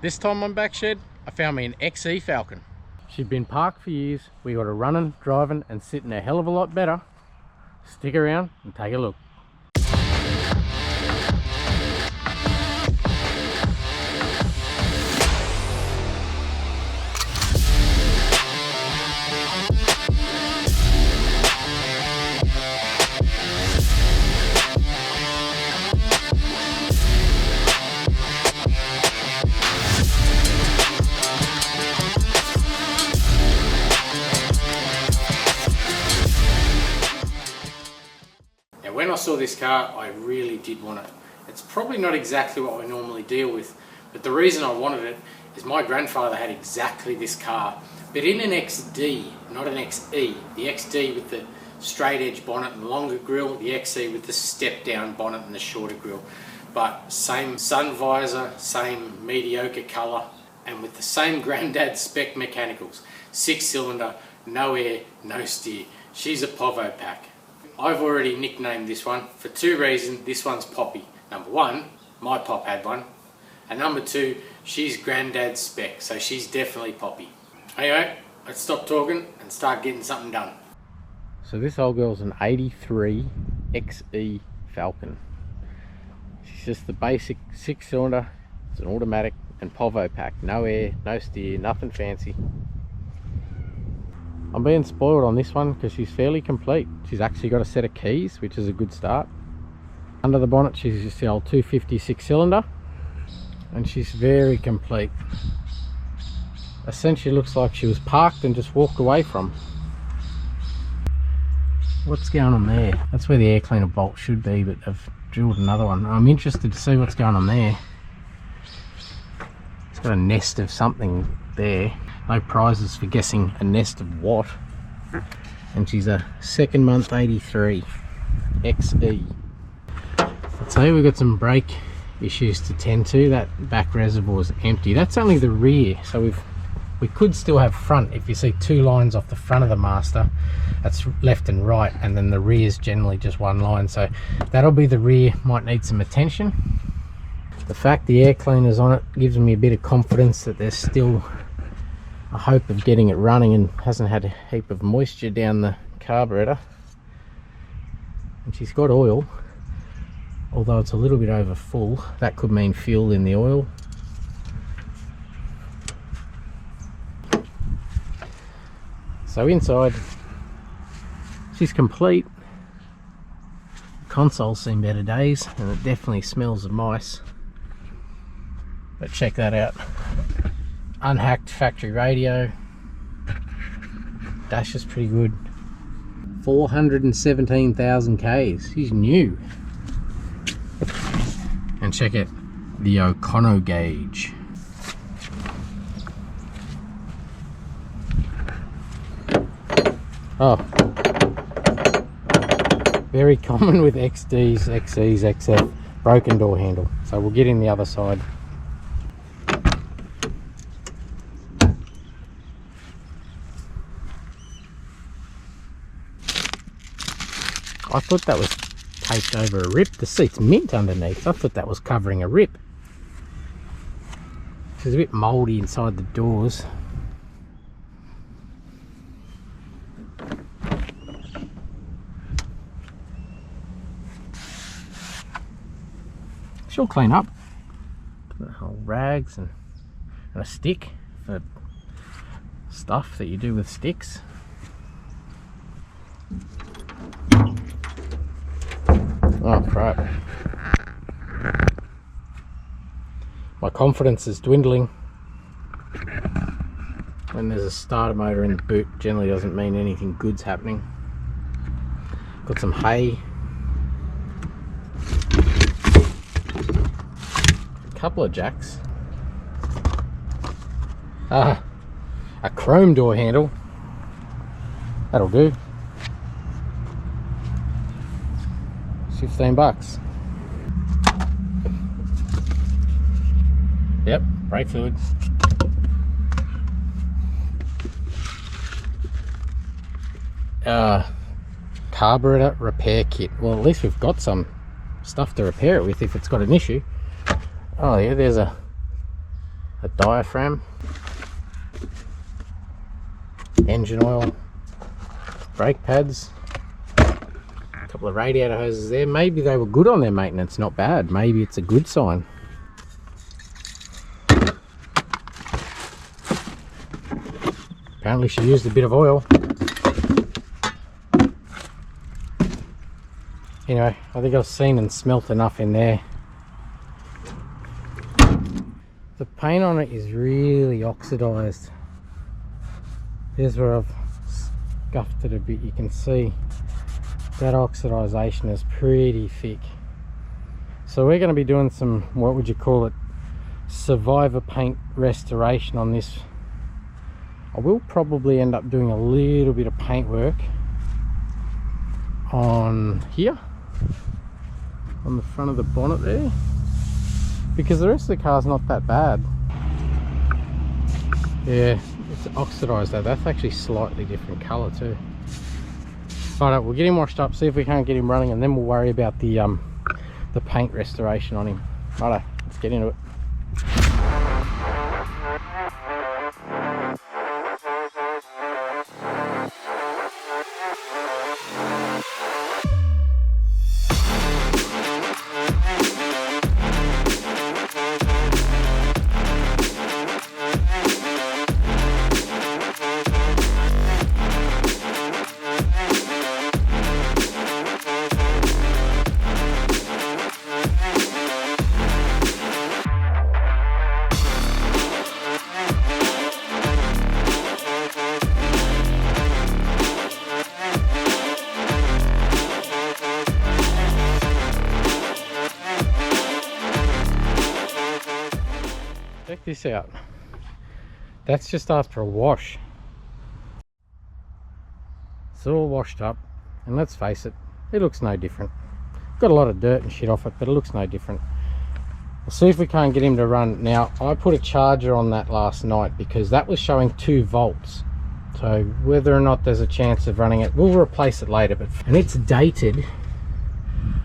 This time on Backshed, I found me an XE Falcon. She'd been parked for years. We got her running, driving and sitting a hell of a lot better. Stick around and take a look. When I saw this car, I really did want it. It's probably not exactly what I normally deal with, but the reason I wanted it is my grandfather had exactly this car, but in an XD, not an XE. The XD with the straight edge bonnet and longer grille, the XE with the step down bonnet and the shorter grille. But same sun visor, same mediocre colour, and with the same granddad spec mechanicals. 6-cylinder, no air, no steer. She's a Povo pack. I've already nicknamed this one for two reasons. This one's Poppy. Number one, my pop had one. And number two, she's granddad's spec, so she's definitely Poppy. Anyway, let's stop talking and start getting something done. So this old girl's an 83 XE Falcon. She's just the basic 6-cylinder. It's an automatic and Povo pack. No air, no steer, nothing fancy. I'm being spoiled on this one because she's fairly complete. She's actually got a set of keys, which is a good start. Under the bonnet, she's just the old 250 6-cylinder, and she's very complete. Essentially looks like she was parked and just walked away from. What's going on there? That's where the air cleaner bolt should be, but I've drilled another one. I'm interested to see what's going on there. It's got a nest of something there. No prizes for guessing a nest of what. And she's a second month 83 XE. I'd say we've got some brake issues to tend to. That back reservoir is empty. That's only the rear, so we could still have front. If you see two lines off the front of the master, that's left and right, and then the rear is generally just one line, so that'll be the rear. Might need some attention. The fact the air cleaner's on it gives me a bit of confidence that there's still a hope of getting it running and hasn't had a heap of moisture down the carburetor. And she's got oil, although it's a little bit over full. That could mean fuel in the oil. So inside, she's complete. The console's seen better days, and it definitely smells of mice. But check that out. Unhacked factory radio. Dash is pretty good. 417,000 Ks. She's new. And check it, the O'Connor gauge. Oh, very common with XDs, XEs, XF, broken door handle. So we'll get in the other side. I thought that was taped over a rip. The seat's mint underneath. I thought that was covering a rip. It's a bit mouldy inside the doors. She'll clean up. The whole rags and a stick for stuff that you do with sticks. Oh crap. My confidence is dwindling. When there's a starter motor in the boot, generally doesn't mean anything good's happening. Got some hay. A couple of jacks. Ah, a chrome door handle. That'll do. $15. Yep, brake fluid. Carburetor repair kit. Well, at least we've got some stuff to repair it with if it's got an issue. Oh yeah, there's a a diaphragm, engine oil, brake pads, a couple of radiator hoses there. Maybe they were good on their maintenance, not bad. Maybe it's a good sign. Apparently she used a bit of oil. Anyway, I think I've seen and smelt enough in there. The paint on it is really oxidized. Here's where I've scuffed it a bit. You can see that oxidization is pretty thick. So we're going to be doing some, what would you call it, survivor paint restoration on this. I will probably end up doing a little bit of paint work on here, on the front of the bonnet there, because the rest of the car's not that bad. Yeah, it's oxidized though. That's actually slightly different color too. But we'll get him washed up, see if we can't get him running, and then we'll worry about the paint restoration on him. Righto, let's get into it. Check this out. That's just after a wash. It's all washed up, and let's face it, it looks no different. Got a lot of dirt and shit off it, but it looks no different. We'll see if we can't get him to run. Now, I put a charger on that last night because that was showing 2 volts. So whether or not there's a chance of running it, we'll replace it later. And it's dated.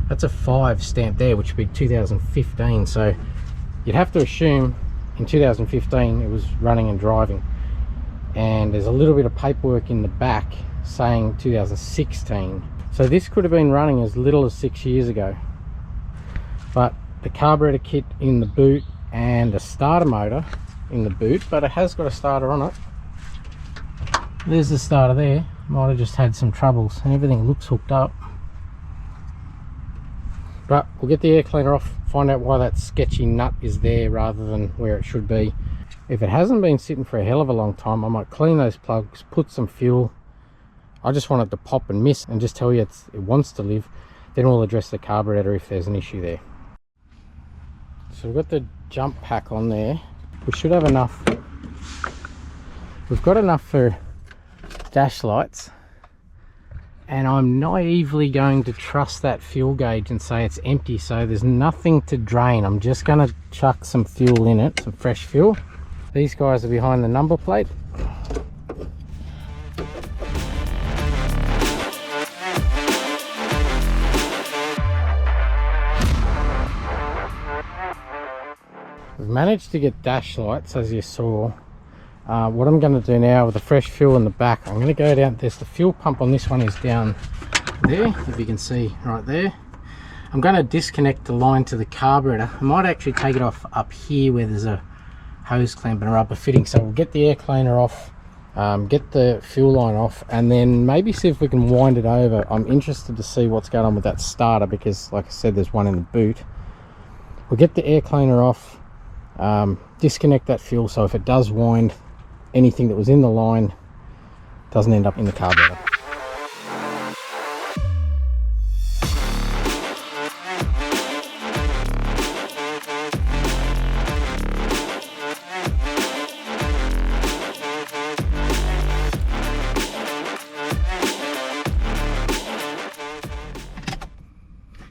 That's a 5 stamp there, which would be 2015. So you'd have to assume in 2015 it was running and driving, and there's a little bit of paperwork in the back saying 2016, so this could have been running as little as 6 years ago. But the carburetor kit in the boot and a starter motor in the boot, but it has got a starter on it. There's the starter there. Might have just had some troubles, and everything looks hooked up. But we'll get the air cleaner off, find out why that sketchy nut is there rather than where it should be. If it hasn't been sitting for a hell of a long time, I might clean those plugs, put some fuel. I just want it to pop and miss and just tell you it wants to live. Then we'll address the carburetor if there's an issue there. So we've got the jump pack on there. We should have enough. We've got enough for dash lights. And I'm naively going to trust that fuel gauge and say it's empty, so there's nothing to drain. I'm just going to chuck some fuel in it, some fresh fuel. These guys are behind the number plate. We've managed to get dash lights, as you saw. What I'm going to do now with the fresh fuel in the back, I'm going to go down. There's the fuel pump on this one is down there, if you can see right there. I'm going to disconnect the line to the carburetor. I might actually take it off up here where there's a hose clamp and a rubber fitting. So we'll get the air cleaner off, get the fuel line off, and then maybe see if we can wind it over. I'm interested to see what's going on with that starter because, like I said, there's one in the boot. We'll get the air cleaner off, disconnect that fuel, so if it does wind, anything that was in the line doesn't end up in the carburetor.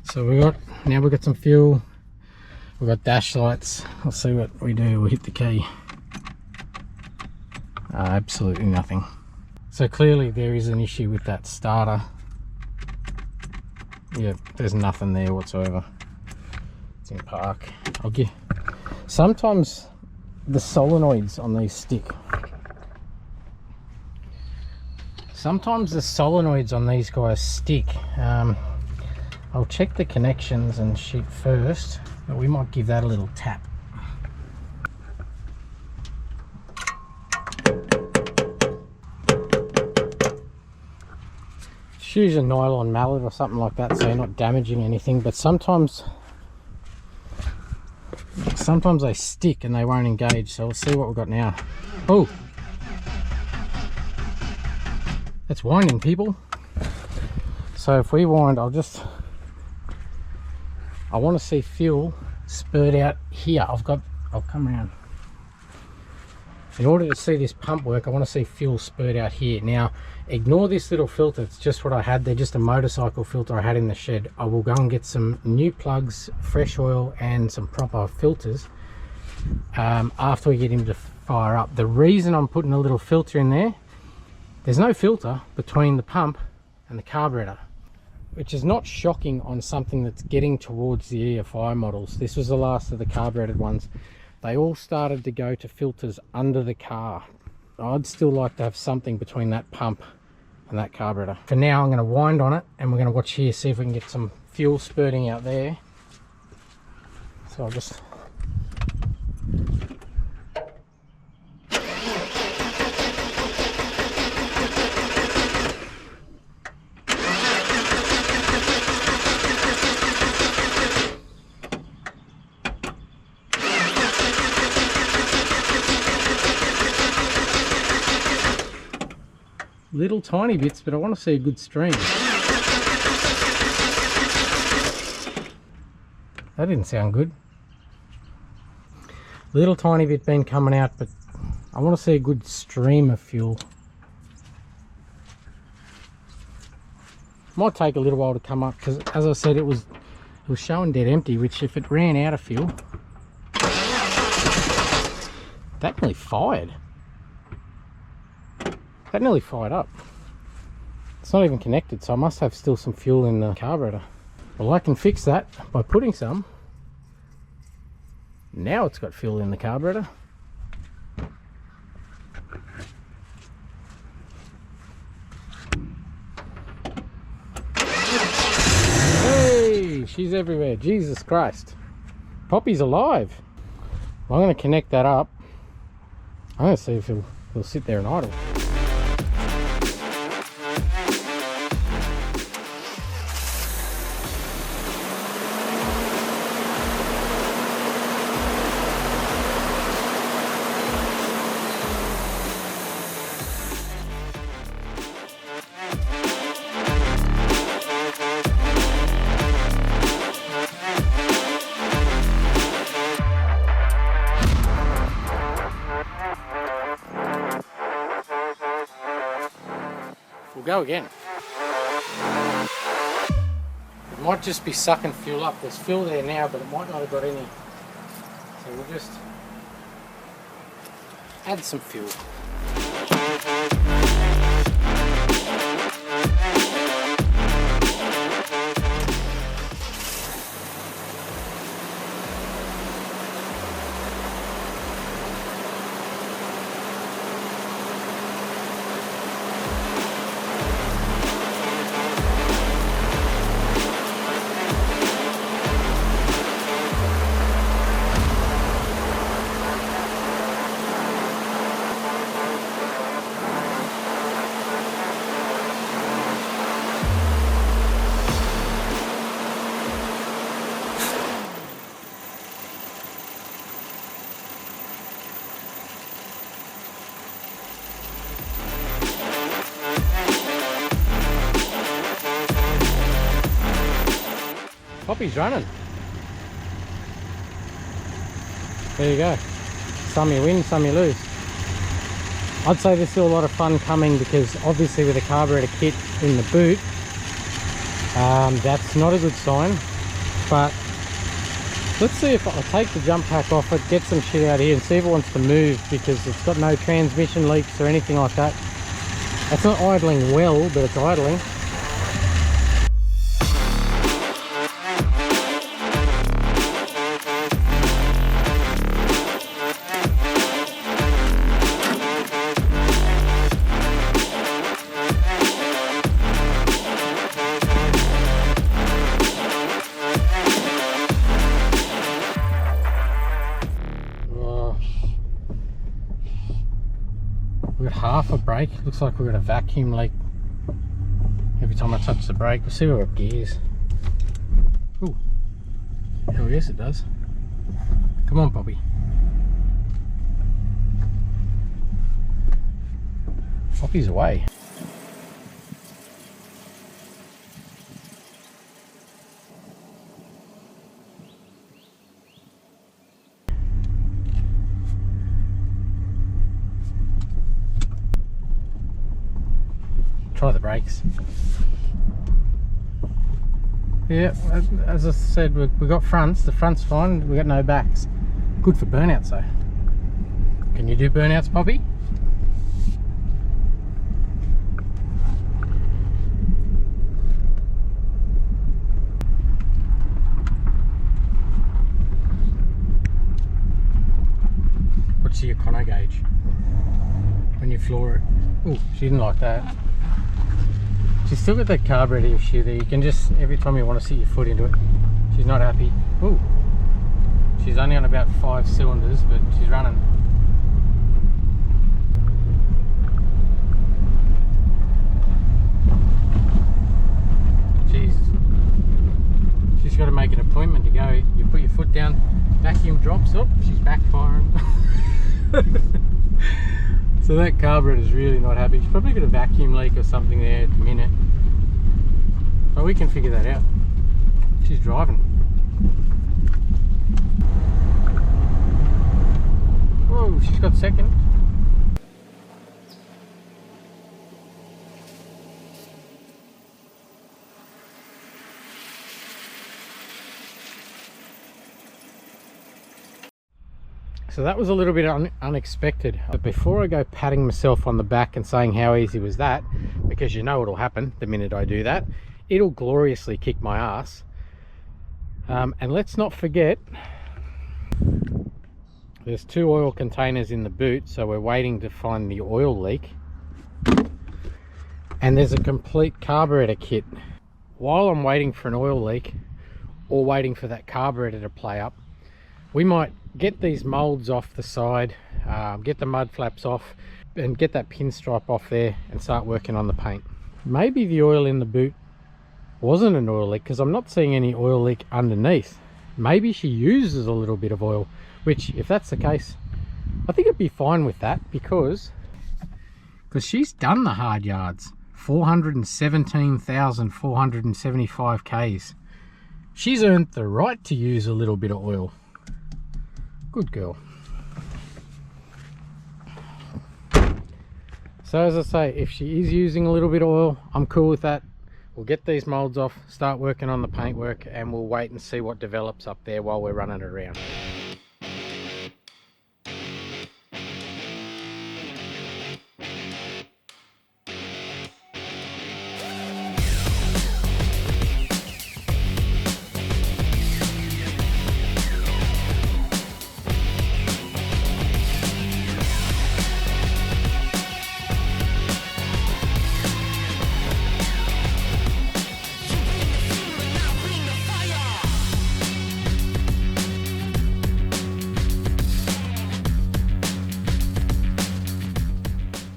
So now we've got some fuel, we've got dash lights. Let's see what we do. We'll hit the key. Absolutely nothing. So clearly there is an issue with that starter. Yeah, there's nothing there whatsoever. It's in park. Sometimes the solenoids on these stick. Sometimes the solenoids on these guys stick. I'll check the connections and shit first, but we might give that a little tap. Just use a nylon mallet or something like that so you're not damaging anything, but sometimes they stick and they won't engage, so we'll see what we've got now. Oh, that's winding, people. So if we wind, I want to see fuel spurt out here. I'll come around. In order to see this pump work, I want to see fuel spurt out here. Now, ignore this little filter. It's just what I had. They're just a motorcycle filter I had in the shed. I will go and get some new plugs, fresh oil, and some proper filters after we get him to fire up. The reason I'm putting a little filter in there, there's no filter between the pump and the carburetor, which is not shocking on something that's getting towards the EFI models. This was the last of the carbureted ones. They all started to go to filters under the car. I'd still like to have something between that pump and that carburetor. For now, I'm going to wind on it and we're going to watch here, see if we can get some fuel spurting out there. So I'll just... little tiny bits, but I want to see a good stream. That didn't sound good. Little tiny bit been coming out, but I want to see a good stream of fuel. Might take a little while to come up because, as I said, it was showing dead empty, which if it ran out of fuel, that nearly fired. That nearly fired up. It's not even connected, so I must have still some fuel in the carburetor. Well, I can fix that by putting some. Now it's got fuel in the carburetor. Hey, she's everywhere. Jesus Christ. Poppy's alive. Well, I'm going to connect that up. I'm going to see if he'll sit there and idle. Go again. It might just be sucking fuel up. There's fuel there now, but it might not have got any. So we'll just add some fuel. Poppy's running. There you go. Some you win, some you lose. I'd say there's still a lot of fun coming because obviously with a carburetor kit in the boot, that's not a good sign. But let's see if I take the jump pack off it, get some shit out here and see if it wants to move, because it's got no transmission leaks or anything like that. It's not idling well, but it's idling. Oh, we've got half a brake. Looks like we've got a vacuum leak every time I touch the brake. We'll see where it gears. Ooh. Oh yes, it does. Come on, Bobby. Bobby's away. Try the brakes. Yeah, as I said, we got fronts. The front's fine. We got no backs. Good for burnouts though. Can you do burnouts, Bobby? What's the econo gauge when you floor it? Oh, she didn't like that. She's still got that carburetor issue there. You can just, every time you want to sit your foot into it, she's not happy. Ooh. She's only on about 5 cylinders, but she's running. Jesus. She's got to make an appointment to go. You put your foot down, vacuum drops, oh, she's backfiring. So that carburetor's really not happy. She's probably got a vacuum leak or something there at the minute. But we can figure that out. She's driving. Whoa, she's got second. So that was a little bit unexpected. But before I go patting myself on the back and saying how easy was that, because you know what'll happen the minute I do that, it'll gloriously kick my ass. And let's not forget, there's 2 oil containers in the boot, so we're waiting to find the oil leak. And there's a complete carburetor kit. While I'm waiting for an oil leak or waiting for that carburetor to play up, we might get these molds off the side, get the mud flaps off, and get that pinstripe off there and start working on the paint. Maybe the oil in the boot wasn't an oil leak, because I'm not seeing any oil leak underneath. Maybe she uses a little bit of oil, which if that's the case, I think it'd be fine with that, because she's done the hard yards, 417,475 Ks. She's earned the right to use a little bit of oil. Good girl. So as I say, if she is using a little bit of oil, I'm cool with that. We'll get these molds off, start working on the paintwork, and we'll wait and see what develops up there while we're running it around.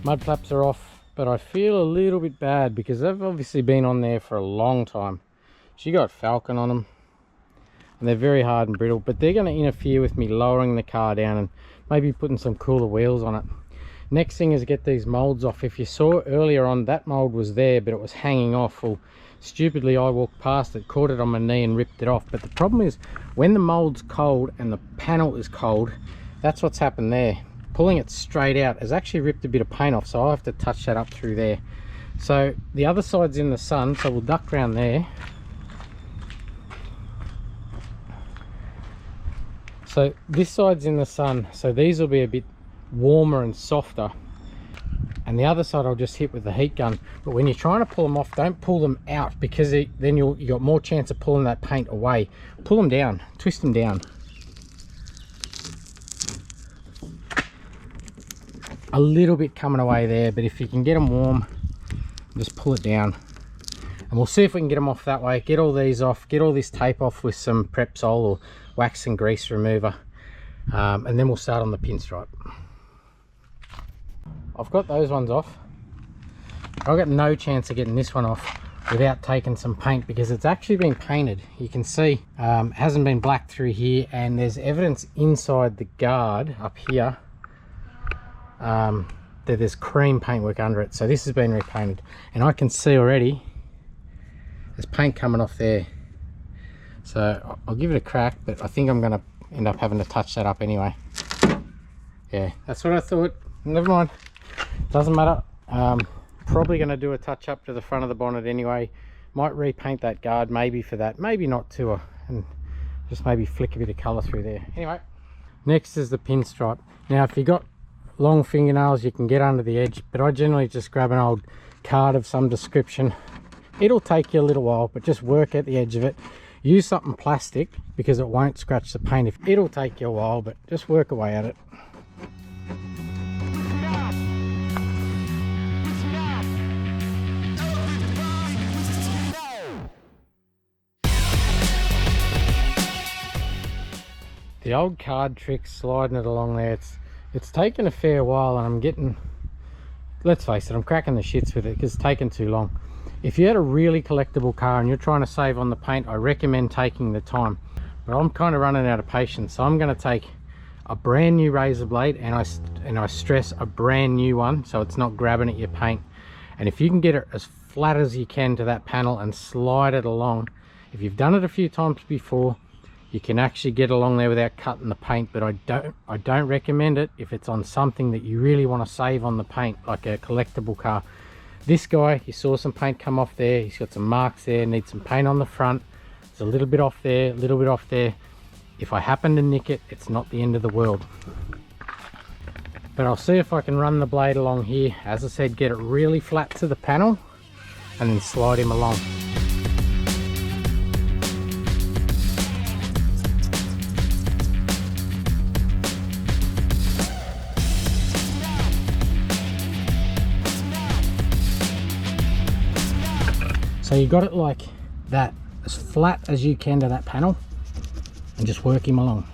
Mud flaps are off, but I feel a little bit bad because they've obviously been on there for a long time. She got FALCON on them and they're very hard and brittle, but they're going to interfere with me lowering the car down and maybe putting some cooler wheels on it. Next thing is get these molds off. If you saw earlier on, that mold was there but it was hanging off. Well, stupidly I walked past it, caught it on my knee and ripped it off. But the problem is when the mold's cold and the panel is cold, that's what's happened there. Pulling it straight out has actually ripped a bit of paint off, so I'll have to touch that up through there. So the other side's in the sun, so we'll duck around there. So this side's in the sun, so these will be a bit warmer and softer, and the other side I'll just hit with the heat gun. But when you're trying to pull them off, don't pull them out, because then you got more chance of pulling that paint away. Pull them down, twist them down. A little bit coming away there, but if you can get them warm, just pull it down, and we'll see if we can get them off that way. Get all these off, get all this tape off with some Prepsol or wax and grease remover. and then we'll start on the pinstripe. I've got those ones off. I've got no chance of getting this one off without taking some paint, because it's actually been painted. You can see it hasn't been blacked through here, and there's evidence inside the guard up here that there's cream paintwork under it. So this has been repainted, and I can see already there's paint coming off there. So I'll give it a crack, but I think I'm going to end up having to touch that up anyway. Yeah, that's what I thought. Never mind, doesn't matter. Probably going to do a touch up to the front of the bonnet anyway. Might repaint that guard maybe for that, maybe not to, and just maybe flick a bit of colour through there. Anyway, next is the pinstripe. Now if you got long fingernails you can get under the edge, but I generally just grab an old card of some description. It'll take you a little while, but just work at the edge of it. Use something plastic because it won't scratch the paint. It'll take you a while, but just work away at it. The old card trick, sliding it along there, it's taken a fair while, and I'm getting, let's face it, I'm cracking the shits with it because it's taken too long. If you had a really collectible car and you're trying to save on the paint, I recommend taking the time, but I'm kind of running out of patience, so I'm going to take a brand new razor blade, and I stress a brand new one, so it's not grabbing at your paint. And if you can get it as flat as you can to that panel and slide it along, if you've done it a few times before, you can actually get along there without cutting the paint. But I don't recommend it if it's on something that you really want to save on the paint, like a collectible car. This guy, you saw some paint come off there, he's got some marks there, needs some paint on the front. It's a little bit off there, a little bit off there. If I happen to nick it, it's not the end of the world. But I'll see if I can run the blade along here, as I said, get it really flat to the panel and then slide him along. So you got it like that, as flat as you can to that panel, and just work him along.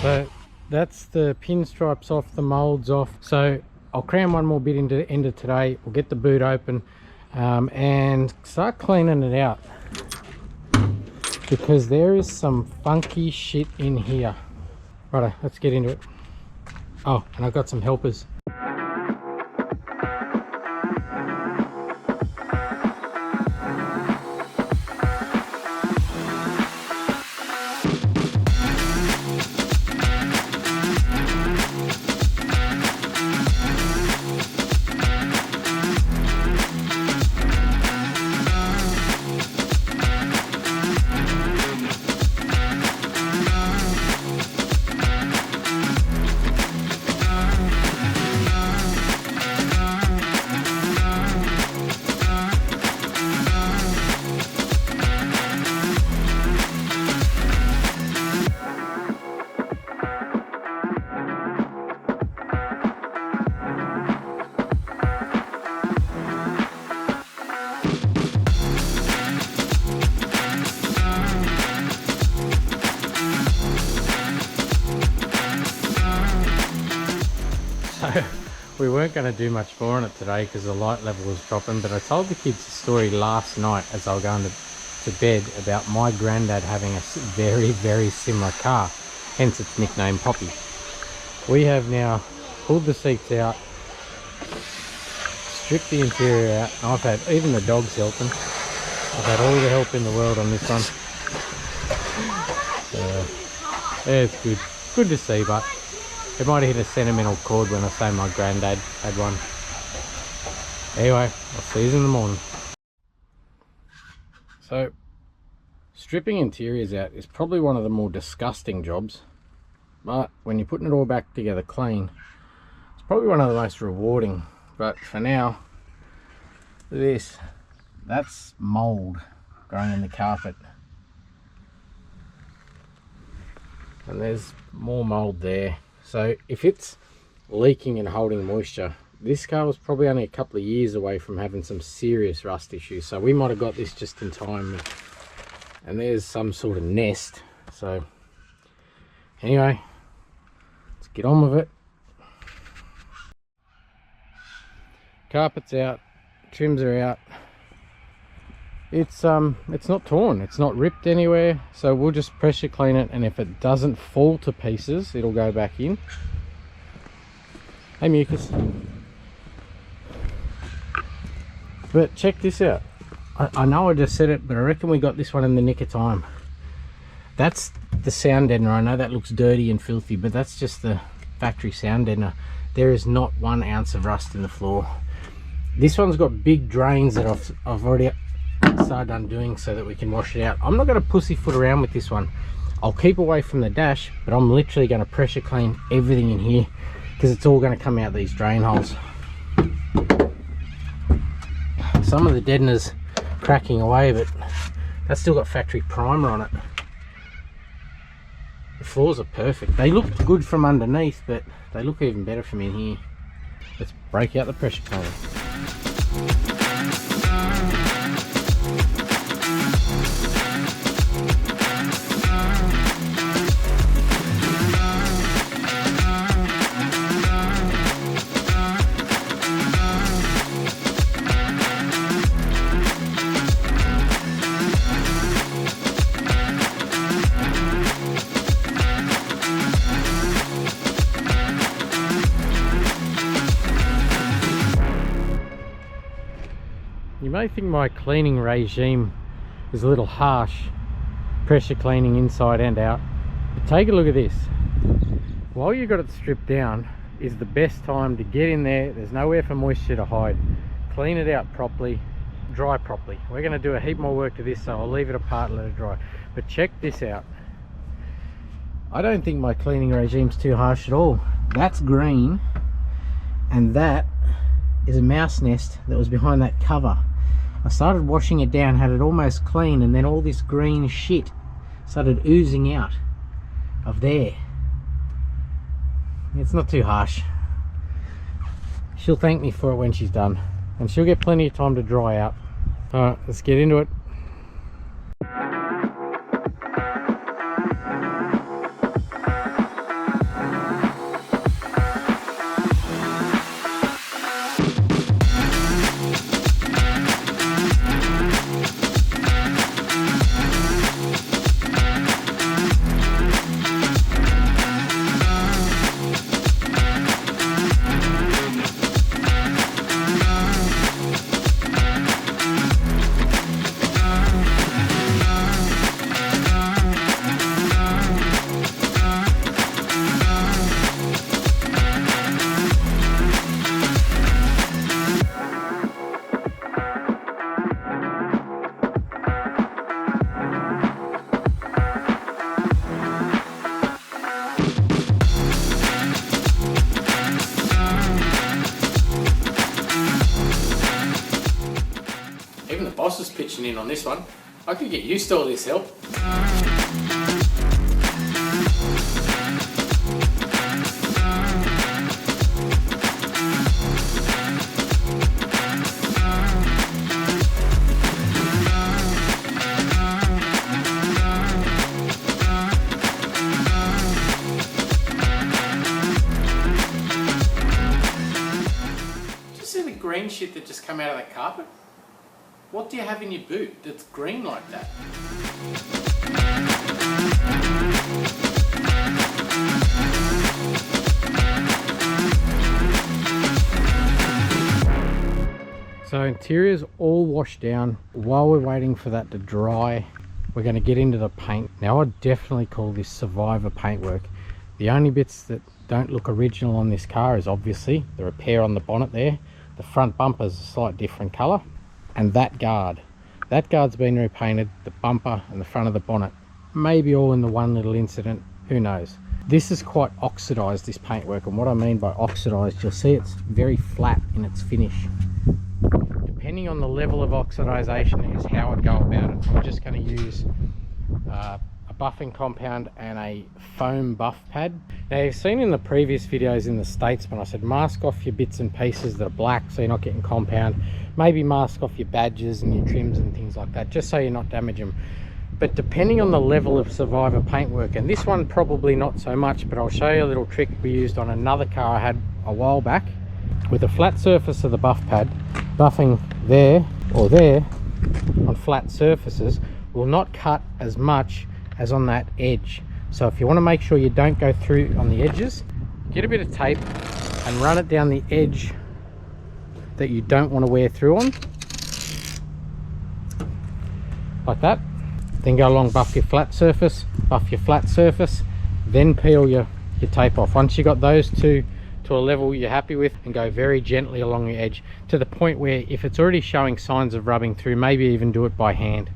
So that's the pinstripes off, the molds off. So I'll cram one more bit into the end of today. We'll get the boot open and start cleaning it out, because there is some funky shit in here. Righto, let's get into it. Oh, and I've got some helpers. We weren't going to do much more on it today because the light level was dropping, but I told the kids a story last night as I was going to bed about my granddad having a very, very similar car, hence its nickname Poppy. We have now pulled the seats out, stripped the interior out. I've had even the dogs helping. I've had all the help in the world on this one. It's good to see, but it might have hit a sentimental chord when I say my granddad had one. Anyway, I'll see you in the morning. So, stripping interiors out is probably one of the more disgusting jobs, but when you're putting it all back together clean, it's probably one of the most rewarding. But for now, look at this. That's mold growing in the carpet. And there's more mold there. So if it's leaking and holding moisture, this car was probably only a couple of years away from having some serious rust issues. So we might have got this just in time. And there's some sort of nest. So anyway, let's get on with it. Carpet's out, trims are out. It's not torn, it's not ripped anywhere, so we'll just pressure clean it, and if it doesn't fall to pieces, it'll go back in. Hey Mucus. But check this out. I know I just said it, but I reckon we got this one in the nick of time. That's the sound deadener. I know that looks dirty and filthy, but that's just the factory sound deadener. There is not 1 ounce of rust in the floor. This one's got big drains that I've already started undoing so that we can wash it out. I'm not going to pussyfoot around with this one. I'll keep away from the dash, but I'm literally going to pressure clean everything in here because it's all going to come out these drain holes. Some of the deadener's cracking away, but that's still got factory primer on it. The floors are perfect. They look good from underneath, but they look even better from in here. Let's break out the pressure cleaner. You may think my cleaning regime is a little harsh, pressure cleaning inside and out, but take a look at this. While you got it stripped down is the best time to get in there. There's nowhere for moisture to hide. Clean it out properly, dry properly. We're going to do a heap more work to this, so I'll leave it apart and let it dry. But check this out. I don't think my cleaning regime's too harsh at all. That's green, and that is a mouse nest that was behind that cover. I started washing it down, had it almost clean, and then all this green shit started oozing out of there. It's not too harsh. She'll thank me for it when she's done, and she'll get plenty of time to dry out. Alright, let's get into it. Boss was pitching in on this one. I could get used to all this help. Did you see the green shit that just come out of that carpet? What do you have in your boot that's green like that? So interior's all washed down. While we're waiting for that to dry, we're going to get into the paint. Now I'd definitely call this survivor paintwork. The only bits that don't look original on this car is obviously the repair on the bonnet there. The front bumper's a slight different colour. And that guard. That guard's been repainted, the bumper and the front of the bonnet. Maybe all in the one little incident, who knows. This is quite oxidised, this paintwork, and what I mean by oxidised, you'll see it's very flat in its finish. Depending on the level of oxidisation is how I'd go about it. I'm just going to use a buffing compound and a foam buff pad. Now you've seen in the previous videos in the States when I said mask off your bits and pieces that are black so you're not getting compound. Maybe mask off your badges and your trims and things like that, just so you're not damaging them. But depending on the level of survivor paintwork, and this one probably not so much, but I'll show you a little trick we used on another car I had a while back. With a flat surface of the buff pad, buffing there or there on flat surfaces will not cut as much as on that edge. So if you want to make sure you don't go through on the edges, get a bit of tape and run it down the edge that you don't want to wear through on, like that. Then go along, buff your flat surface, then peel your tape off. Once you got those two to a level you're happy with, and go very gently along the edge to the point where if it's already showing signs of rubbing through, maybe even do it by hand.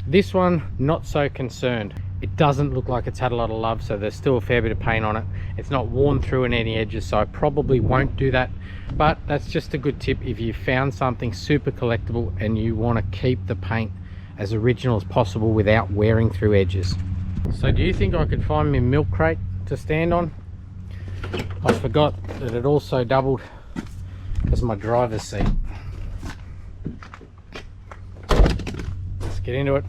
This one, not so concerned. It doesn't look like it's had a lot of love, so there's still a fair bit of paint on it. It's not worn through in any edges, so I probably won't do that. But that's just a good tip if you found something super collectible and you want to keep the paint as original as possible without wearing through edges. So do you think I could find my milk crate to stand on? I forgot that it also doubled as my driver's seat. Let's get into it.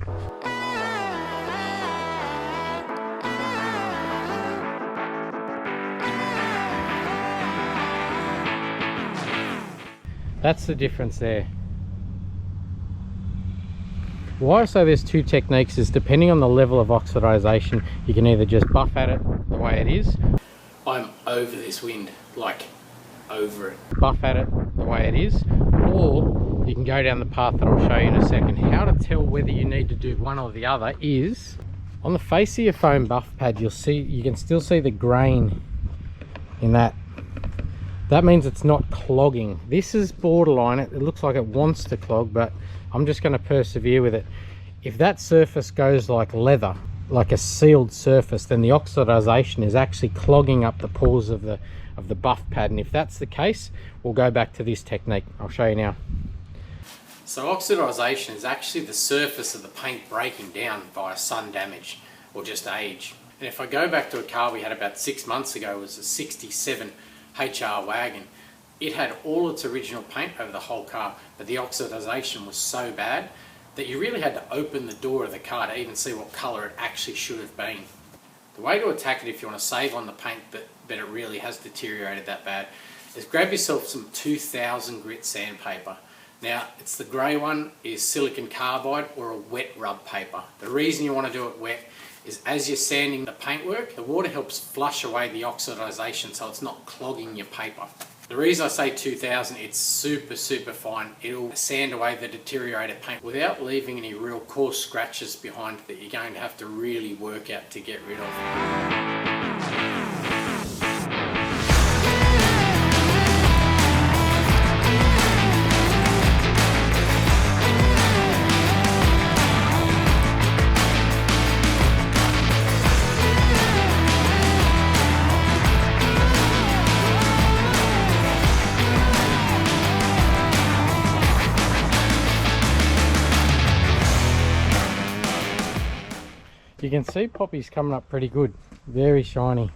That's the difference there. Why I say there's two techniques is depending on the level of oxidization, you can either just buff at it the way it is. I'm over this wind, like over it. Buff at it the way it is, or you can go down the path that I'll show you in a second. How to tell whether you need to do one or the other is on the face of your foam buff pad, you can still see the grain in that. That means it's not clogging. This is borderline. It looks like it wants to clog, but I'm just going to persevere with it. If that surface goes like leather, like a sealed surface, then the oxidization is actually clogging up the pores of the buff pad. And if that's the case, we'll go back to this technique. I'll show you now. So oxidization is actually the surface of the paint breaking down via sun damage or just age. And if I go back to a car we had about 6 months ago, it was a 67 HR wagon. It had all its original paint over the whole car, but the oxidization was so bad that you really had to open the door of the car to even see what colour it actually should have been. The way to attack it if you want to save on the paint but it really has deteriorated that bad is grab yourself some 2000 grit sandpaper. Now it's the grey one, is silicon carbide or a wet rub paper. The reason you want to do it wet is as you're sanding the paintwork, the water helps flush away the oxidization so it's not clogging your paper. The reason I say 2000, it's super fine. It'll sand away the deteriorated paint without leaving any real coarse scratches behind that you're going to have to really work out to get rid of. You can see Poppy's coming up pretty good, very shiny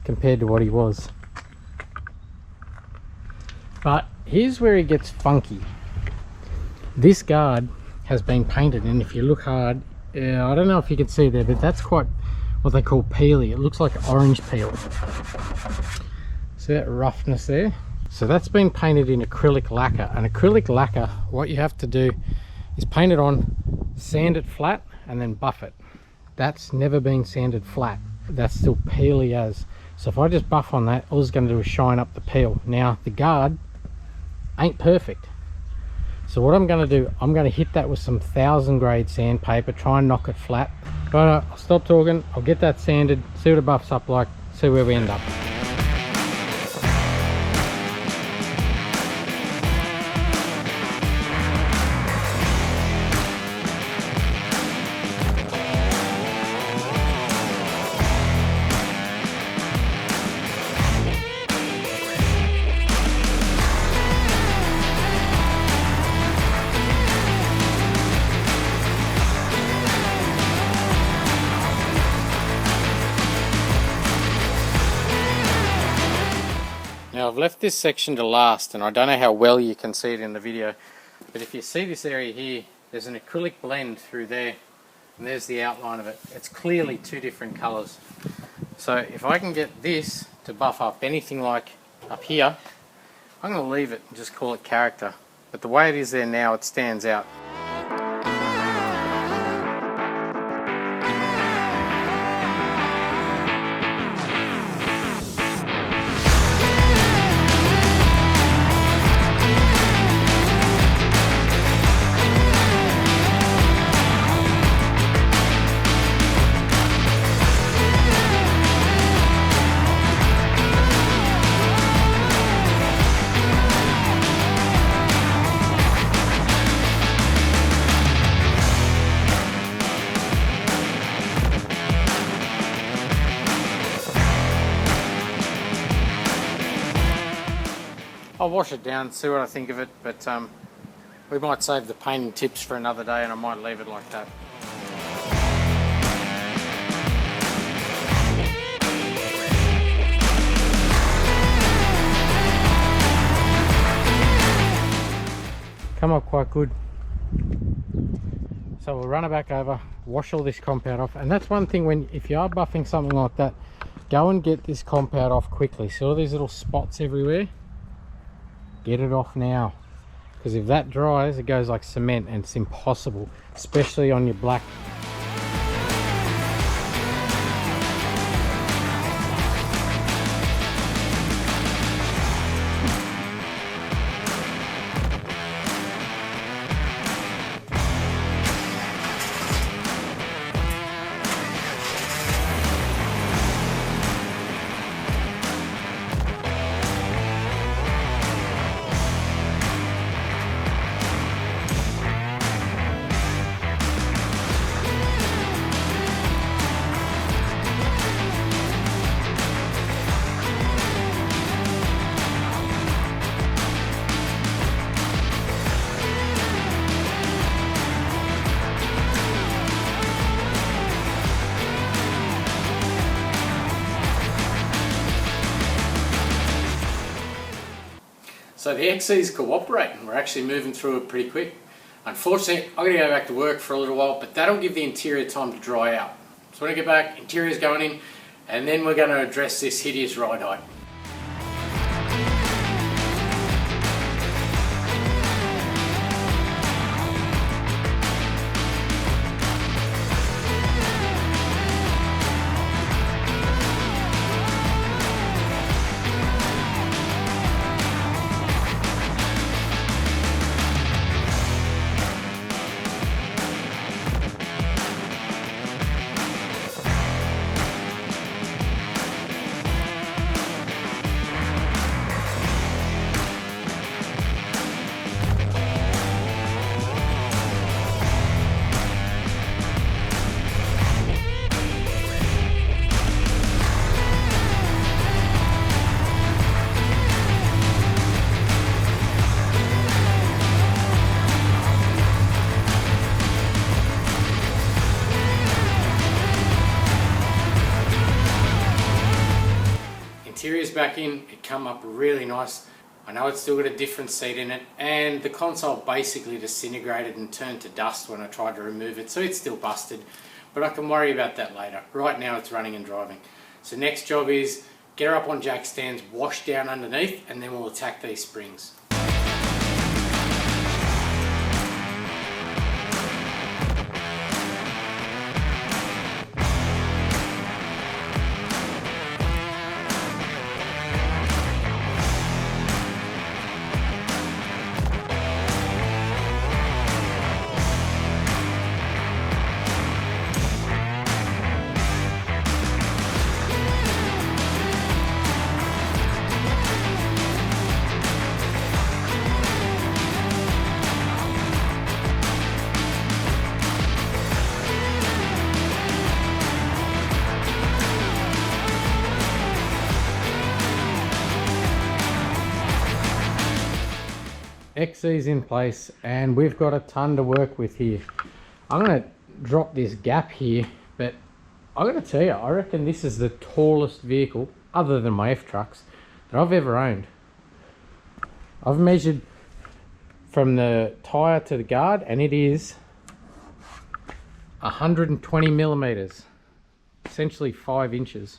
compared to what he was. But here's where he gets funky. This guard has been painted, and if you look hard, I don't know if you can see there, but that's quite what they call peely. It looks like orange peel. See that roughness there? So that's been painted in acrylic lacquer, and acrylic lacquer, what you have to do is paint it on, sand it flat, and then buff it. That's never been sanded flat. That's still peely as. So if I just buff on that, all it's going to do is shine up the peel. Now the guard ain't perfect. So what I'm going to do, I'm going to hit that with some 1000 grade sandpaper, try and knock it flat. But I'll stop talking, I'll get that sanded, see what it buffs up like, see where we end up. Now I've left this section to last, and I don't know how well you can see it in the video, but if you see this area here, there's an acrylic blend through there, and there's the outline of it. It's clearly two different colours. So if I can get this to buff up anything like up here, I'm going to leave it and just call it character. But the way it is there now, it stands out. I'll wash it down, see what I think of it, but we might save the painting tips for another day, and I might leave it like that. Come up quite good. So we'll run it back over, wash all this compound off, and that's one thing when, if you are buffing something like that, go and get this compound off quickly. See all these little spots everywhere? Get it off now, because if that dries, it goes like cement, and it's impossible, especially on your black. So the XC's cooperating, we're actually moving through it pretty quick. Unfortunately, I'm going to go back to work for a little while, but that'll give the interior time to dry out. So when I get back, interior's going in, and then we're going to address this hideous ride height. Interior's back in, it come up really nice. I know it's still got a different seat in it, and the console basically disintegrated and turned to dust when I tried to remove it, so it's still busted, but I can worry about that later. Right now it's running and driving. So next job is get her up on jack stands, wash down underneath, and then we'll attack these springs. XC's in place and we've got a ton to work with here. I'm going to drop this gap here, but I got to tell you, I reckon this is the tallest vehicle other than my F-Trucks that I've ever owned. I've measured from the tyre to the guard and it is 120 millimeters, essentially 5 inches.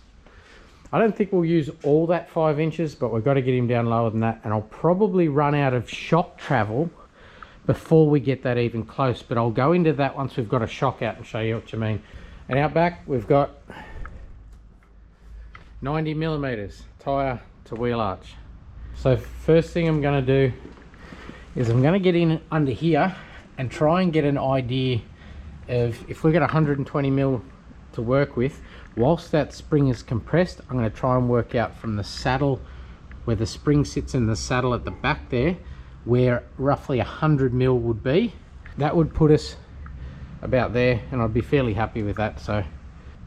I don't think we'll use all that 5 inches, but we've got to get him down lower than that, and I'll probably run out of shock travel before we get that even close, but I'll go into that once we've got a shock out and show you what you mean. And out back we've got 90 millimeters tyre to wheel arch. So first thing I'm going to do is I'm going to get in under here and try and get an idea of if we've got 120 mil to work with. Whilst that spring is compressed, I'm going to try and work out from the saddle, where the spring sits in the saddle at the back there, where roughly 100 mil would be. That would put us about there, and I'd be fairly happy with that. So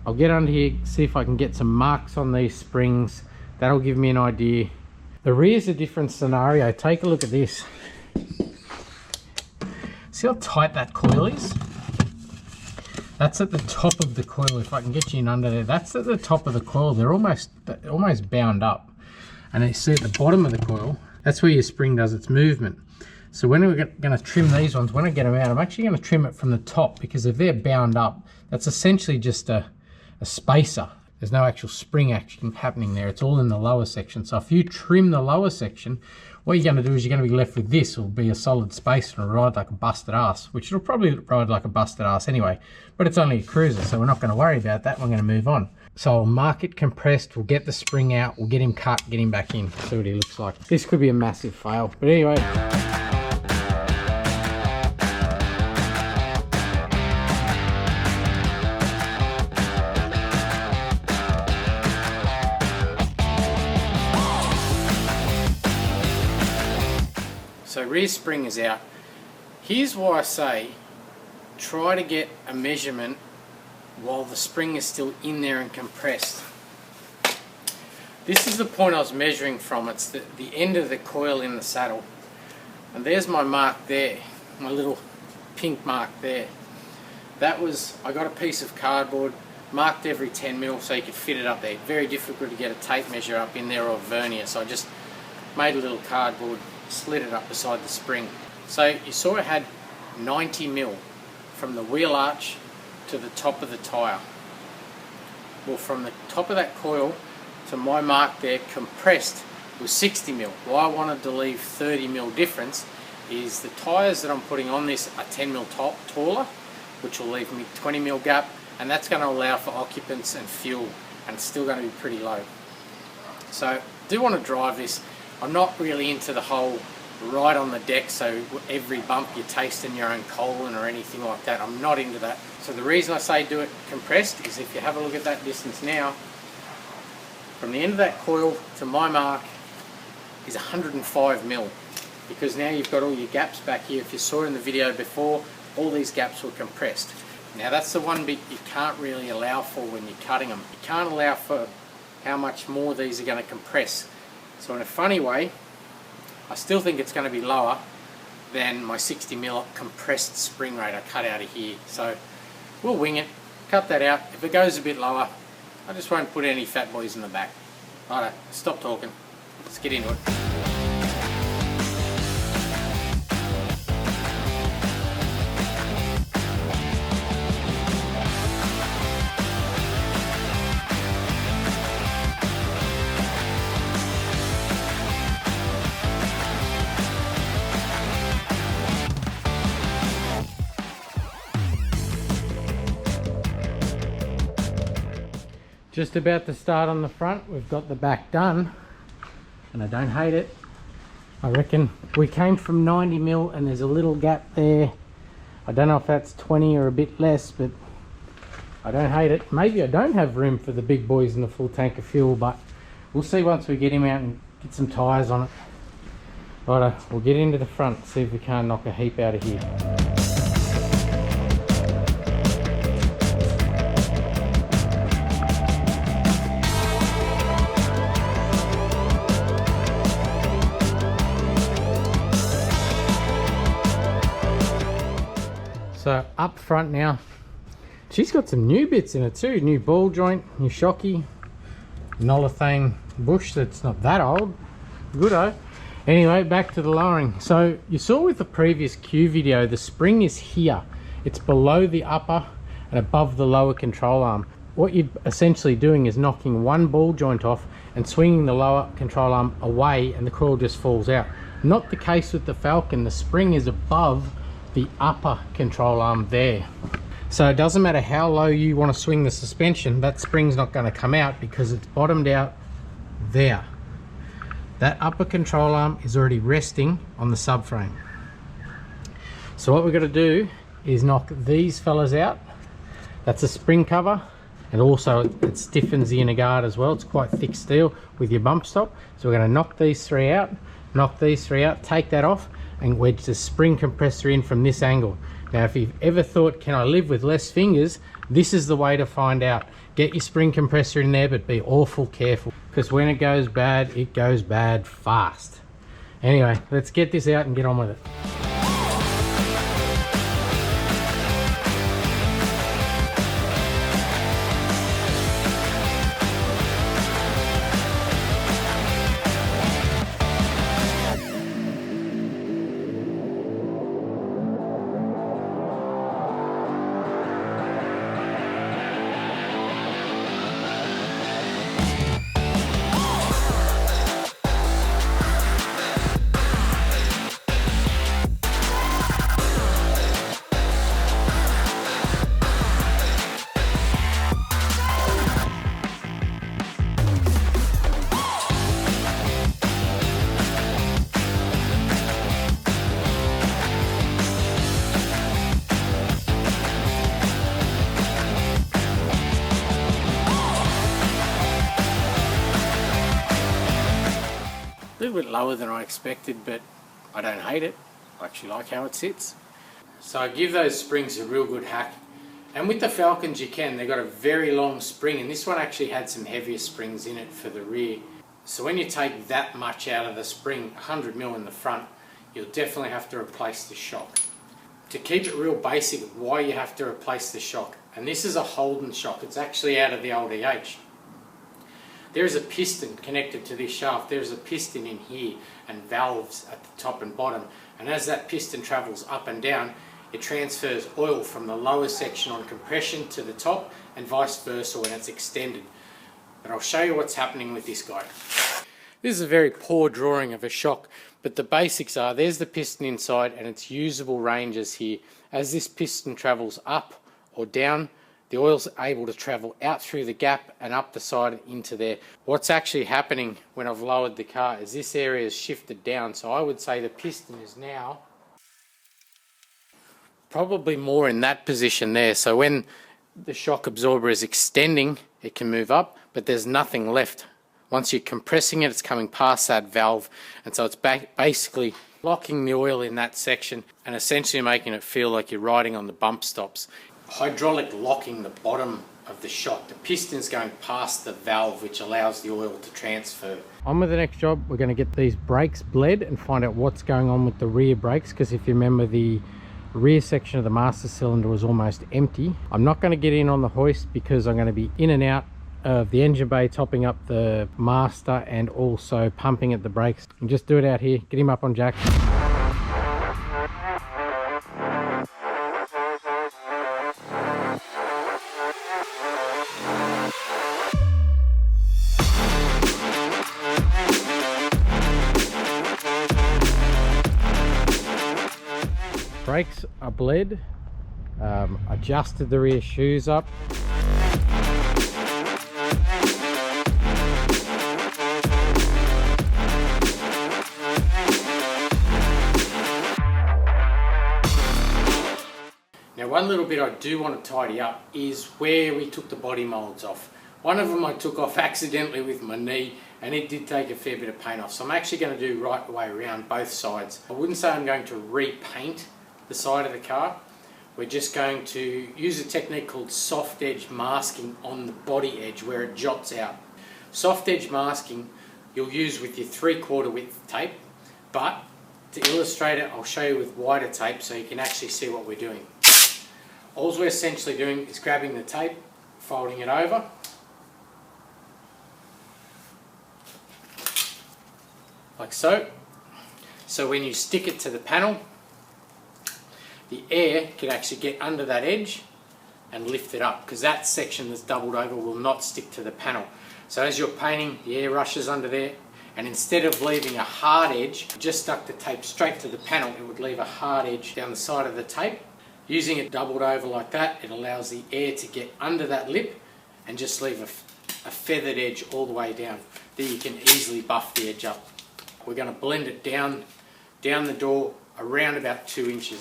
I'll get under here, see if I can get some marks on these springs. That'll give me an idea. The rear's a different scenario. Take a look at this. See how tight that coil is? That's at the top of the coil. If I can get you in under there, that's at the top of the coil. They're almost bound up. And you see at the bottom of the coil, that's where your spring does its movement. So when we're going to trim these ones, when I get them out, I'm actually going to trim it from the top, because if they're bound up, that's essentially just a spacer. There's no actual spring action happening there. It's all in the lower section. So if you trim the lower section, what you're going to do is you're going to be left with this. It'll be a solid spacer and it'll ride like a busted ass, which it'll probably ride like a busted ass anyway, but it's only a cruiser, so we're not going to worry about that. We're going to move on. So I'll mark it compressed, we'll get the spring out, we'll get him cut, get him back in, see what he looks like. This could be a massive fail, but anyway. So rear spring is out. Here's why I say try to get a measurement while the spring is still in there and compressed. This is the point I was measuring from. It's the end of the coil in the saddle. And there's my mark there, my little pink mark there. That was, I got a piece of cardboard, marked every 10 mil so you could fit it up there. Very difficult to get a tape measure up in there or vernier, so I just made a little cardboard, slid it up beside the spring. So you saw it had 90 mil from the wheel arch to the top of the tyre. Well, from the top of that coil to my mark there, compressed, was 60 mil. Why I wanted to leave 30 mil difference is the tyres that I'm putting on this are 10 mil taller, which will leave me 20 mil gap, and that's going to allow for occupants and fuel, and it's still going to be pretty low. So I do want to drive this. I'm not really into the whole right on the deck, so every bump you're tasting your own colon or anything like that. I'm not into that. So the reason I say do it compressed is if you have a look at that distance now, from the end of that coil to my mark is 105 mil, because now you've got all your gaps back here. If you saw in the video before, all these gaps were compressed. Now that's the one bit you can't really allow for when you're cutting them. You can't allow for how much more these are going to compress. So in a funny way, I still think it's going to be lower than my 60 mil compressed spring rate I cut out of here. So we'll wing it, cut that out. If it goes a bit lower, I just won't put any fat boys in the back. Alright, stop talking. Let's get into it. Just about to start on the front. We've got the back done and I don't hate it. I reckon we came from 90 mil and there's a little gap there. I don't know if that's 20 or a bit less, but I don't hate it. Maybe I don't have room for the big boys and the full tank of fuel, but we'll see once we get him out and get some tyres on it. Righto, we'll get into the front, see if we can't knock a heap out of here. So up front now, she's got some new bits in it too. New ball joint, new shocky, Nolithane bush that's not that old. Good-o. Anyway, back to the lowering. So you saw with the previous Q video, the spring is here. It's below the upper and above the lower control arm. What you're essentially doing is knocking one ball joint off and swinging the lower control arm away, and the coil just falls out. Not the case with the Falcon. The spring is above the upper control arm there. So it doesn't matter how low you want to swing the suspension, that spring's not going to come out because it's bottomed out there. That upper control arm is already resting on the subframe. So what we're going to do is knock these fellas out. That's a spring cover, and also it stiffens the inner guard as well. It's quite thick steel with your bump stop. So we're going to knock these three out, take that off, and wedge the spring compressor in from this angle. Now, if you've ever thought, can I live with less fingers, this is the way to find out. Get your spring compressor in there, but be awful careful, because when it goes bad fast. Anyway, let's get this out and get on with it. A little bit lower than I expected, but I don't hate it. I actually like how it sits. So I give those springs a real good hack. And with the Falcons you can, they've got a very long spring, and this one actually had some heavier springs in it for the rear. So when you take that much out of the spring, 100mm in the front, you'll definitely have to replace the shock. To keep it real basic, why you have to replace the shock. And this is a Holden shock, it's actually out of the old EH. There is a piston connected to this shaft. There's a piston in here and valves at the top and bottom. And as that piston travels up and down, it transfers oil from the lower section on compression to the top and vice versa when it's extended. But I'll show you what's happening with this guy. This is a very poor drawing of a shock, but the basics are, there's the piston inside and its usable ranges here. As this piston travels up or down, the oil's able to travel out through the gap and up the side and into there. What's actually happening when I've lowered the car is this area is shifted down, so I would say the piston is now probably more in that position there. So when the shock absorber is extending, it can move up, but there's nothing left. Once you're compressing it, it's coming past that valve, and so it's basically locking the oil in that section and essentially making it feel like you're riding on the bump stops. Hydraulic locking the bottom of the shock. The piston's going past the valve, which allows the oil to transfer. On with the next job. We're going to get these brakes bled and find out what's going on with the rear brakes, because if you remember, the rear section of the master cylinder was almost empty. I'm not going to get in on the hoist because I'm going to be in and out of the engine bay, topping up the master and also pumping at the brakes. And just do it out here. Get him up on jack. Brakes are bled, adjusted the rear shoes up. Now, one little bit I do want to tidy up is where we took the body moulds off. One of them I took off accidentally with my knee, and it did take a fair bit of paint off. So I'm actually going to do right the way around both sides. I wouldn't say I'm going to repaint the side of the car. We're just going to use a technique called soft edge masking on the body edge where it jots out. Soft edge masking you'll use with your 3/4 width tape, but to illustrate it I'll show you with wider tape so you can actually see what we're doing. All we're essentially doing is grabbing the tape, folding it over, like so. So when you stick it to the panel, the air can actually get under that edge and lift it up, because that section that's doubled over will not stick to the panel. So as you're painting, the air rushes under there, and instead of leaving a hard edge, just stuck the tape straight to the panel, it would leave a hard edge down the side of the tape. Using it doubled over like that, it allows the air to get under that lip and just leave a feathered edge all the way down. There you can easily buff the edge up. We're going to blend it down the door around about 2 inches.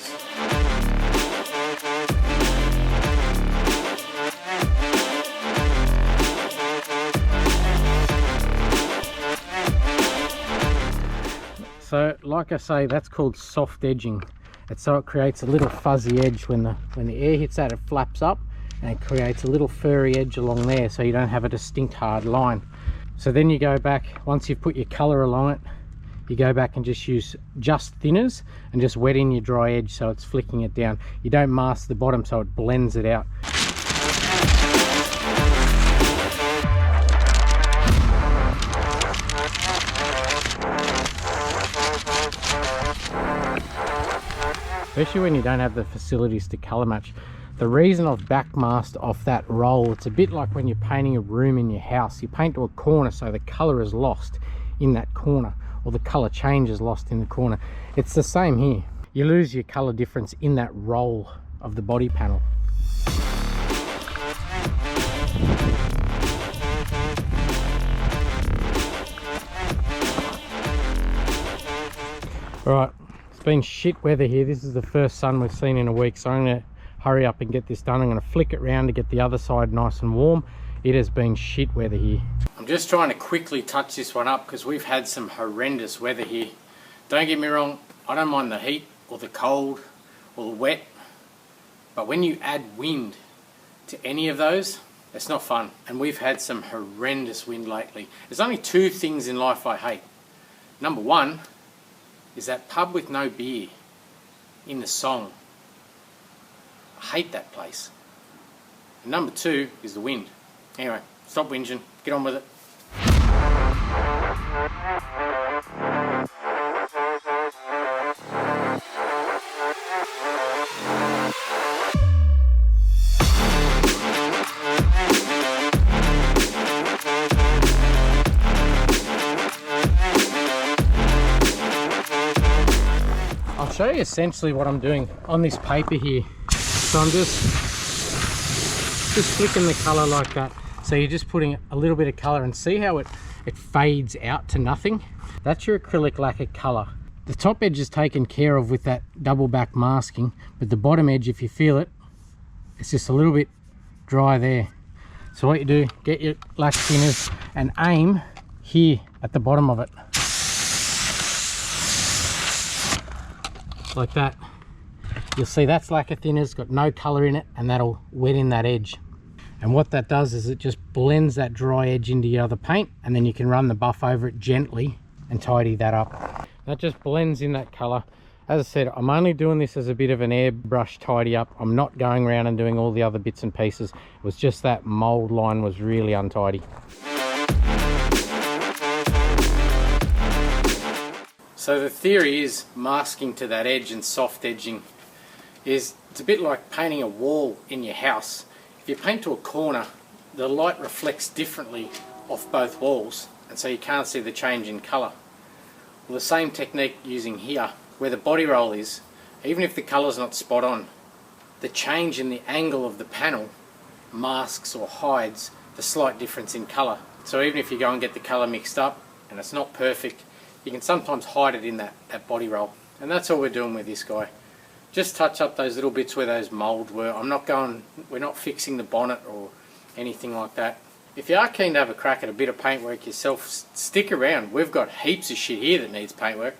So like I say, that's called soft edging. It's so it creates a little fuzzy edge when the air hits that, it flaps up and it creates a little furry edge along there, so you don't have a distinct hard line. So then you go back, once you've put your colour along it, you go back and just use just thinners and just wet in your dry edge so it's flicking it down. You don't mask the bottom so it blends it out. Especially when you don't have the facilities to colour match. The reason I've backmasked off that roll, it's a bit like when you're painting a room in your house. You paint to a corner so the colour is lost in that corner, or the colour change is lost in the corner. It's the same here. You lose your colour difference in that roll of the body panel. Alright, it's been shit weather here. This is the first sun we've seen in a week, so I'm going to hurry up and get this done. I'm going to flick it round to get the other side nice and warm. It has been shit weather here. I'm just trying to quickly touch this one up because we've had some horrendous weather here. Don't get me wrong, I don't mind the heat or the cold or the wet, but when you add wind to any of those, it's not fun. And we've had some horrendous wind lately. There's only 2 things in life I hate. Number 1 is that pub with no beer in the song. I hate that place. And number 2 is the wind. Anyway, stop whinging, get on with it. I'll show you essentially what I'm doing on this paper here. So I'm just flicking the colour like that. So you're just putting a little bit of colour, and see how it fades out to nothing? That's your acrylic lacquer colour. The top edge is taken care of with that double back masking, but the bottom edge, if you feel it, it's just a little bit dry there. So what you do, get your lac thinners and aim here at the bottom of it. Like that. You'll see that's lacquer thinners, got no colour in it, and that'll wet in that edge. And what that does is it just blends that dry edge into your other paint, and then you can run the buff over it gently and tidy that up. That just blends in that colour. As I said, I'm only doing this as a bit of an airbrush tidy up. I'm not going around and doing all the other bits and pieces. It was just that mould line was really untidy. So the theory is masking to that edge and soft edging is, it's a bit like painting a wall in your house. If you paint to a corner, the light reflects differently off both walls, and so you can't see the change in colour. Well, the same technique using here, where the body roll is, even if the colour's not spot on, the change in the angle of the panel masks or hides the slight difference in colour. So even if you go and get the colour mixed up and it's not perfect, you can sometimes hide it in that body roll. And that's all we're doing with this guy. Just touch up those little bits where those mould were. We're not fixing the bonnet or anything like that. If you are keen to have a crack at a bit of paintwork yourself, stick around. We've got heaps of shit here that needs paintwork.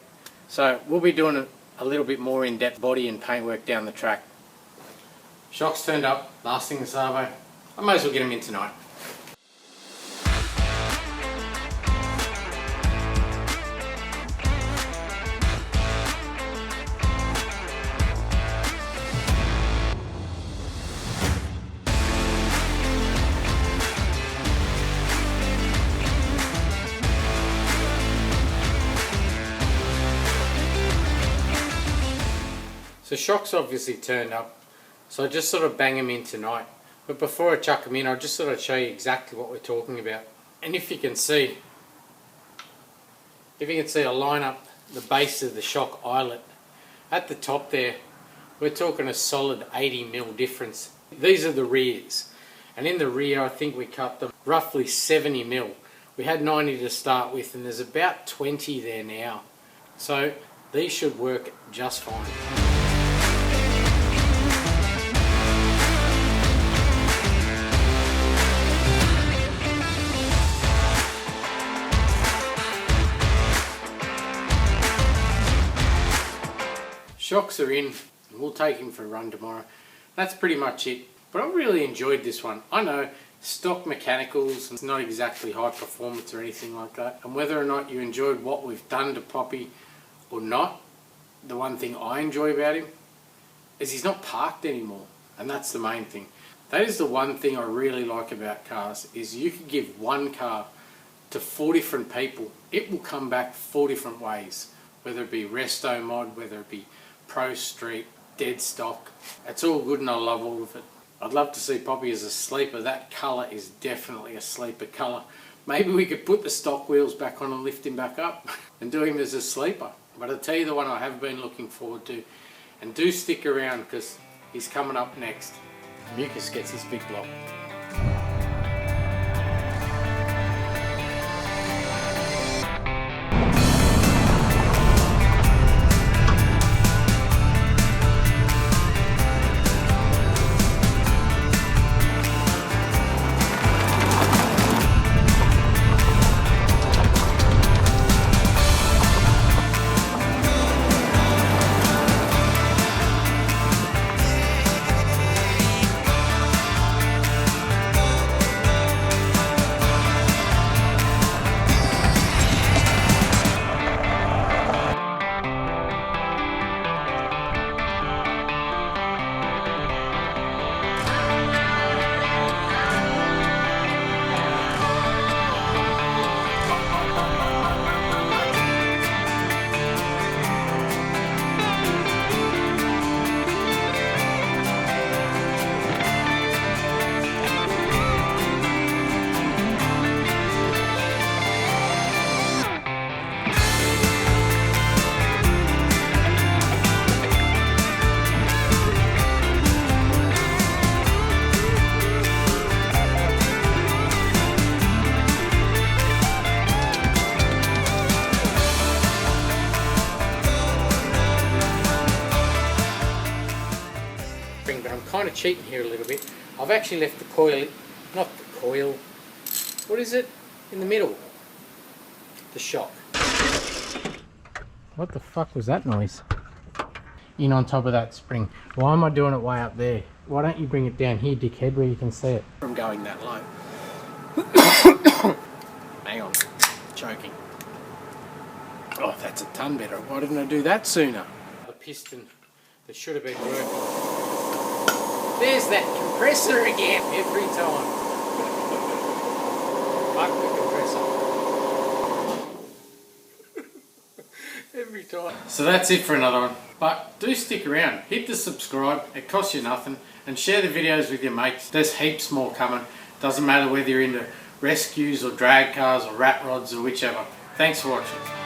So we'll be doing a little bit more in-depth body and paintwork down the track. Shocks turned up, last thing the Savo. I might as well get them in tonight. So shocks obviously turned up, so I just sort of bang them in tonight. But before I chuck them in, I'll just sort of show you exactly what we're talking about. And if you can see, I'll line up the base of the shock eyelet. At the top there, we're talking a solid 80mm difference. These are the rears. And in the rear, I think we cut them roughly 70mm. We had 90 to start with, and there's about 20 there now. So these should work just fine. Shocks are in, and we'll take him for a run tomorrow. That's pretty much it. But I really enjoyed this one. I know stock mechanicals, it's not exactly high performance or anything like that. And whether or not you enjoyed what we've done to Poppy or not, the one thing I enjoy about him is he's not parked anymore. And that's the main thing. That is the one thing I really like about cars, is you can give one car to 4 different people. It will come back 4 different ways. Whether it be resto mod, whether it be pro street, dead stock. It's all good and I love all of it. I'd love to see Poppy as a sleeper. That colour is definitely a sleeper colour. Maybe we could put the stock wheels back on and lift him back up and do him as a sleeper. But I'll tell you the one I have been looking forward to. And do stick around because he's coming up next. Mucus gets his big block. Kind of cheating here a little bit. I've actually left the coil, not the coil, what is it? In the middle. The shock. What the fuck was that noise? In on top of that spring. Why am I doing it way up there? Why don't you bring it down here, dickhead, where you can see it? From going that low. Hang on. Choking. Oh, that's a ton better. Why didn't I do that sooner? The piston that should have been working. There's that compressor again, every time. Fuck the compressor. Every time. So that's it for another one. But do stick around. Hit the subscribe, it costs you nothing. And share the videos with your mates. There's heaps more coming. Doesn't matter whether you're into rescues or drag cars or rat rods or whichever. Thanks for watching.